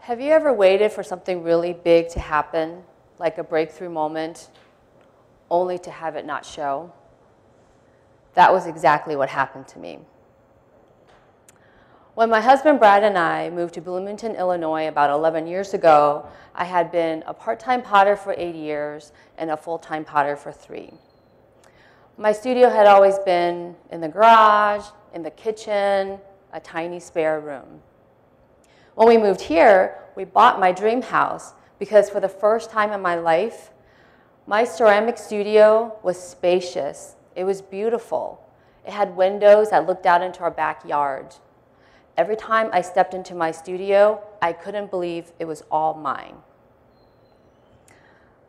Have you ever waited for something really big to happen, like a breakthrough moment, only to have it not show? That was exactly what happened to me. When my husband Brad and I moved to Bloomington, Illinois about 11 years ago, I had been a part-time potter for 8 years and a full-time potter for 3. My studio had always been in the garage, in the kitchen, a tiny spare room. When we moved here, we bought my dream house because for the first time in my life, my ceramic studio was spacious. It was beautiful. It had windows that looked out into our backyard. Every time I stepped into my studio, I couldn't believe it was all mine.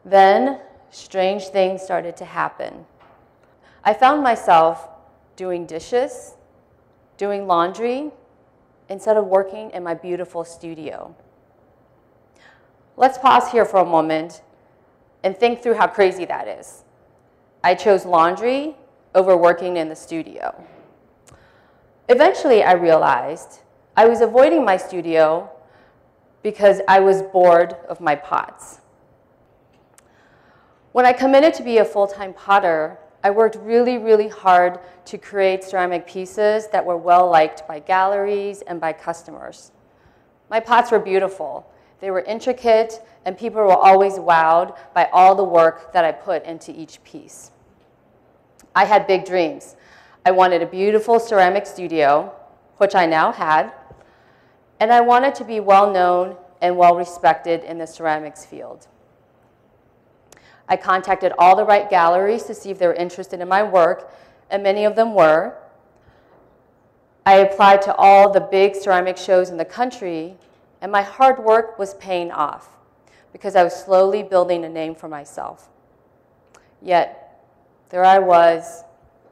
Then, strange things started to happen. I found myself doing dishes, doing laundry, instead of working in my beautiful studio. Let's pause here for a moment and think through how crazy that is. I chose laundry over working in the studio. Eventually, I realized I was avoiding my studio because I was bored of my pots. When I committed to be a full-time potter, I worked really, really hard to create ceramic pieces that were well-liked by galleries and by customers. My pots were beautiful. They were intricate, and people were always wowed by all the work that I put into each piece. I had big dreams. I wanted a beautiful ceramic studio, which I now had, and I wanted to be well-known and well-respected in the ceramics field. I contacted all the right galleries to see if they were interested in my work, and many of them were. I applied to all the big ceramic shows in the country, and my hard work was paying off because I was slowly building a name for myself. Yet, there I was,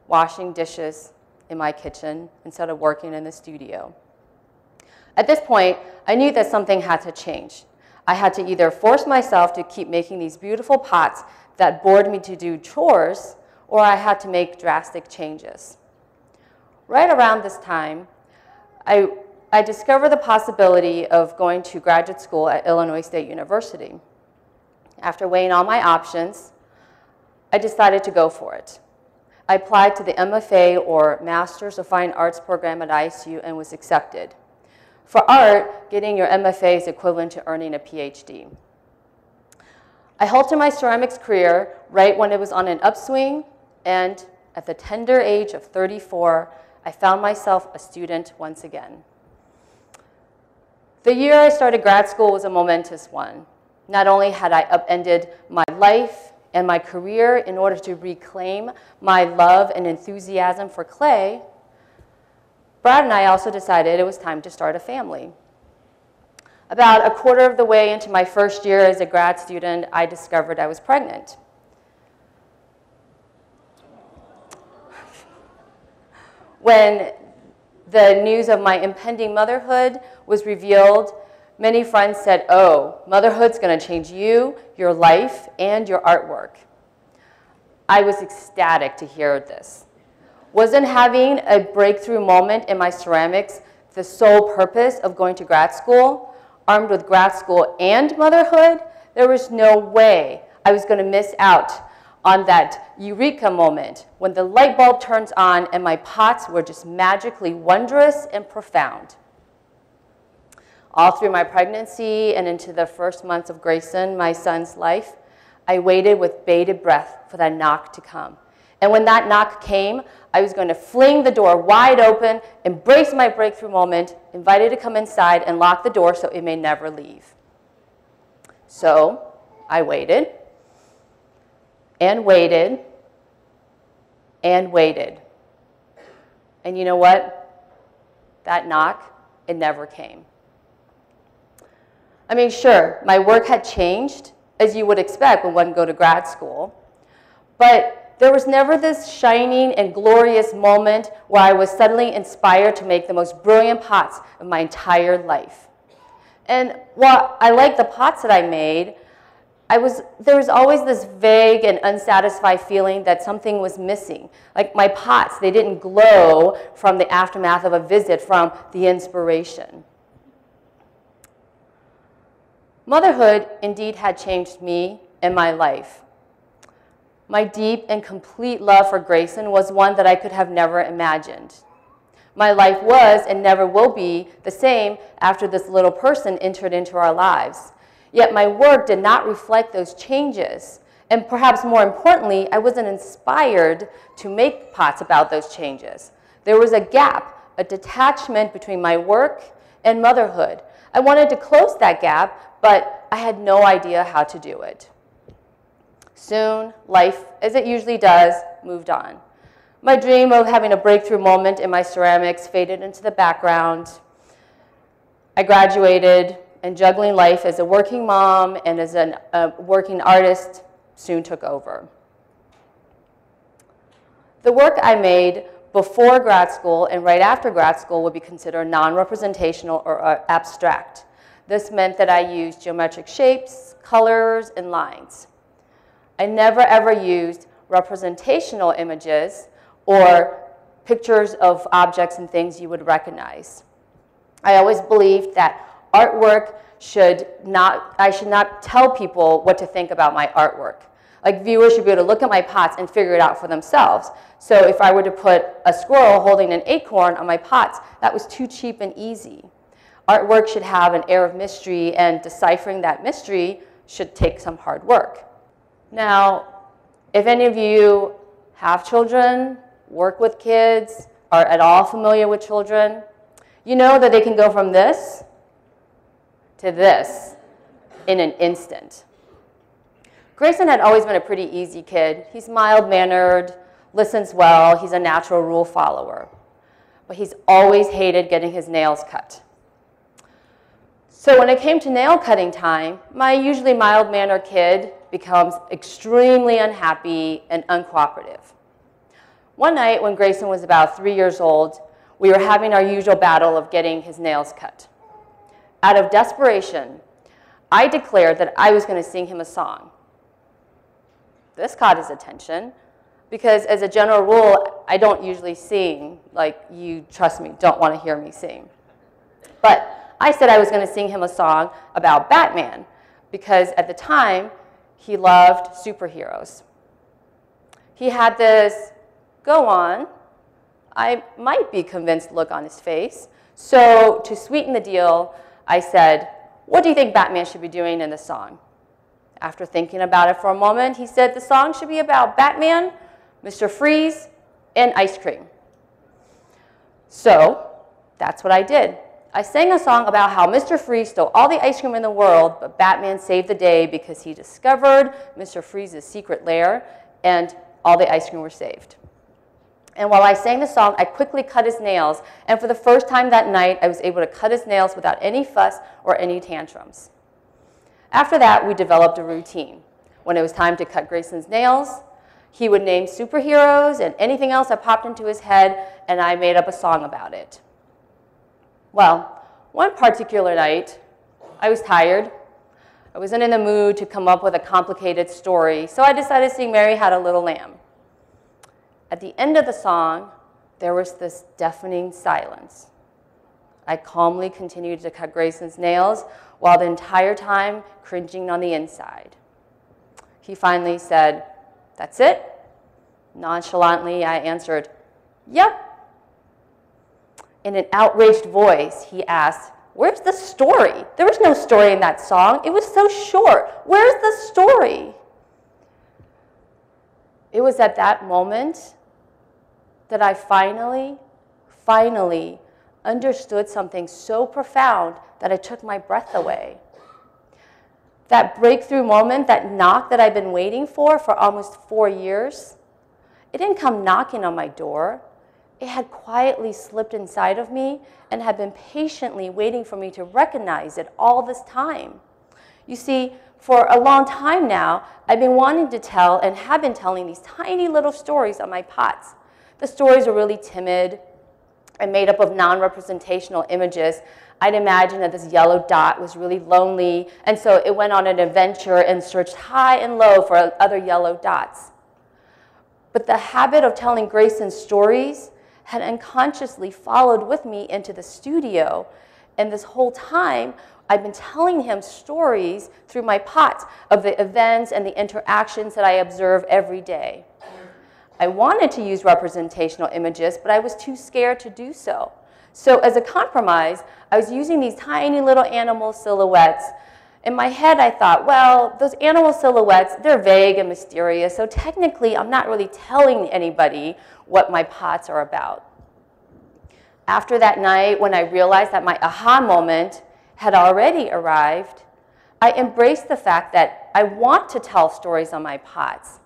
washing dishes in my kitchen instead of working in the studio. At this point, I knew that something had to change. I had to either force myself to keep making these beautiful pots that bored me to do chores, or I had to make drastic changes. Right around this time, I discovered the possibility of going to graduate school at Illinois State University. After weighing all my options, I decided to go for it. I applied to the MFA, or Master's of Fine Arts program at ISU, and was accepted. For art, getting your MFA is equivalent to earning a PhD. I halted my ceramics career right when it was on an upswing, and at the tender age of 34, I found myself a student once again. The year I started grad school was a momentous one. Not only had I upended my life and my career in order to reclaim my love and enthusiasm for clay, Brad and I also decided it was time to start a family. About a quarter of the way into my first year as a grad student, I discovered I was pregnant. When the news of my impending motherhood was revealed, many friends said, "Oh, motherhood's going to change you, your life, and your artwork." I was ecstatic to hear this. Wasn't having a breakthrough moment in my ceramics the sole purpose of going to grad school? Armed with grad school and motherhood, there was no way I was going to miss out on that eureka moment when the light bulb turns on and my pots were just magically wondrous and profound. All through my pregnancy and into the first months of Grayson, my son's life, I waited with bated breath for that knock to come. And when that knock came, I was going to fling the door wide open, embrace my breakthrough moment, invite it to come inside, and lock the door so it may never leave. So I waited, and waited, and waited. And you know what? That knock, it never came. I mean, sure, my work had changed, as you would expect when one go to grad school, but there was never this shining and glorious moment where I was suddenly inspired to make the most brilliant pots of my entire life. And while I liked the pots that I made, there was always this vague and unsatisfied feeling that something was missing. Like my pots, they didn't glow from the aftermath of a visit, from the inspiration. Motherhood indeed had changed me and my life. My deep and complete love for Grayson was one that I could have never imagined. My life was and never will be the same after this little person entered into our lives. Yet my work did not reflect those changes. And perhaps more importantly, I wasn't inspired to make pots about those changes. There was a gap, a detachment between my work and motherhood. I wanted to close that gap, but I had no idea how to do it. Soon, life, as it usually does, moved on. My dream of having a breakthrough moment in my ceramics faded into the background. I graduated, and juggling life as a working mom and as a working artist soon took over. The work I made before grad school and right after grad school would be considered non-representational or abstract. This meant that I used geometric shapes, colors, and lines. I never ever used representational images or pictures of objects and things you would recognize. I always believed that artwork I should not tell people what to think about my artwork. Like, viewers should be able to look at my pots and figure it out for themselves. So if I were to put a squirrel holding an acorn on my pots, that was too cheap and easy. Artwork should have an air of mystery, and deciphering that mystery should take some hard work. Now, if any of you have children, work with kids, are at all familiar with children, you know that they can go from this to this in an instant. Grayson had always been a pretty easy kid. He's mild-mannered, listens well, he's a natural rule follower. But he's always hated getting his nails cut. So when it came to nail cutting time, my usually mild-mannered kid becomes extremely unhappy and uncooperative. One night when Grayson was about 3 years old, we were having our usual battle of getting his nails cut. Out of desperation, I declared that I was going to sing him a song. This caught his attention because, as a general rule, I don't usually sing. Like, you, trust me, don't want to hear me sing. But I said I was going to sing him a song about Batman because at the time, he loved superheroes. He had this go on, I might be convinced look on his face. So to sweeten the deal, I said, "What do you think Batman should be doing in the song?" After thinking about it for a moment, he said the song should be about Batman, Mr. Freeze, and ice cream. So that's what I did. I sang a song about how Mr. Freeze stole all the ice cream in the world, but Batman saved the day because he discovered Mr. Freeze's secret lair, and all the ice cream were saved. And while I sang the song, I quickly cut his nails, and for the first time that night, I was able to cut his nails without any fuss or any tantrums. After that, we developed a routine. When it was time to cut Grayson's nails, he would name superheroes and anything else that popped into his head, and I made up a song about it. Well, one particular night, I was tired. I wasn't in the mood to come up with a complicated story, so I decided to sing Mary Had a Little Lamb. At the end of the song, there was this deafening silence. I calmly continued to cut Grayson's nails while the entire time cringing on the inside. He finally said, "That's it?" Nonchalantly, I answered, "Yep." In an outraged voice, he asked, "Where's the story? There was no story in that song. It was so short. Where's the story?" It was at that moment that I finally understood something so profound that it took my breath away. That breakthrough moment, that knock that I've been waiting for almost 4 years, it didn't come knocking on my door. It had quietly slipped inside of me and had been patiently waiting for me to recognize it all this time. You see, for a long time now, I've been wanting to tell and have been telling these tiny little stories on my pots. The stories are really timid and made up of non-representational images. I'd imagine that this yellow dot was really lonely, and so it went on an adventure and searched high and low for other yellow dots. But the habit of telling Grayson's stories had unconsciously followed with me into the studio, and this whole time, I've been telling him stories through my pots of the events and the interactions that I observe every day. I wanted to use representational images, but I was too scared to do so. So as a compromise, I was using these tiny little animal silhouettes. In my head, I thought, well, those animal silhouettes, they're vague and mysterious, so technically I'm not really telling anybody what my pots are about. After that night, when I realized that my aha moment had already arrived, I embraced the fact that I want to tell stories on my pots,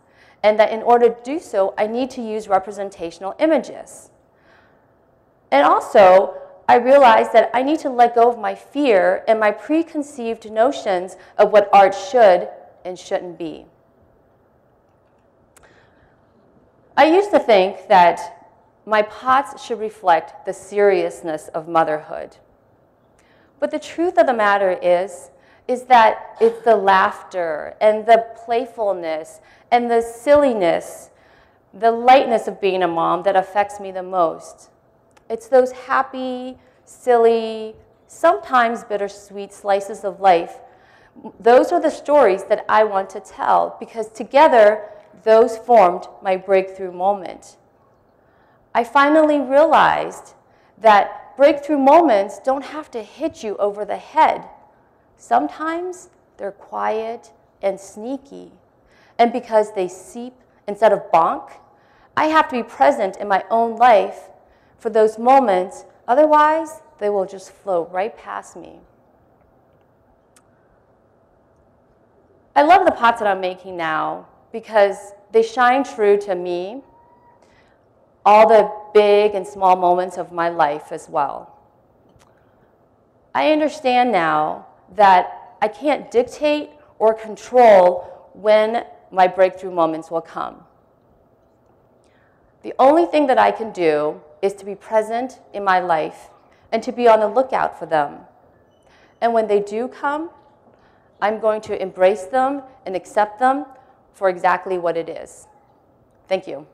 and that in order to do so, I need to use representational images. And also, I realized that I need to let go of my fear and my preconceived notions of what art should and shouldn't be. I used to think that my pots should reflect the seriousness of motherhood. But the truth of the matter is that it's the laughter and the playfulness and the silliness, the lightness of being a mom that affects me the most. It's those happy, silly, sometimes bittersweet slices of life. Those are the stories that I want to tell, because together, those formed my breakthrough moment. I finally realized that breakthrough moments don't have to hit you over the head. Sometimes they're quiet and sneaky. And because they seep instead of bonk, I have to be present in my own life for those moments. Otherwise, they will just flow right past me. I love the pots that I'm making now because they shine true to me, all the big and small moments of my life as well. I understand now that I can't dictate or control when my breakthrough moments will come. The only thing that I can do is to be present in my life and to be on the lookout for them. And when they do come, I'm going to embrace them and accept them for exactly what it is. Thank you.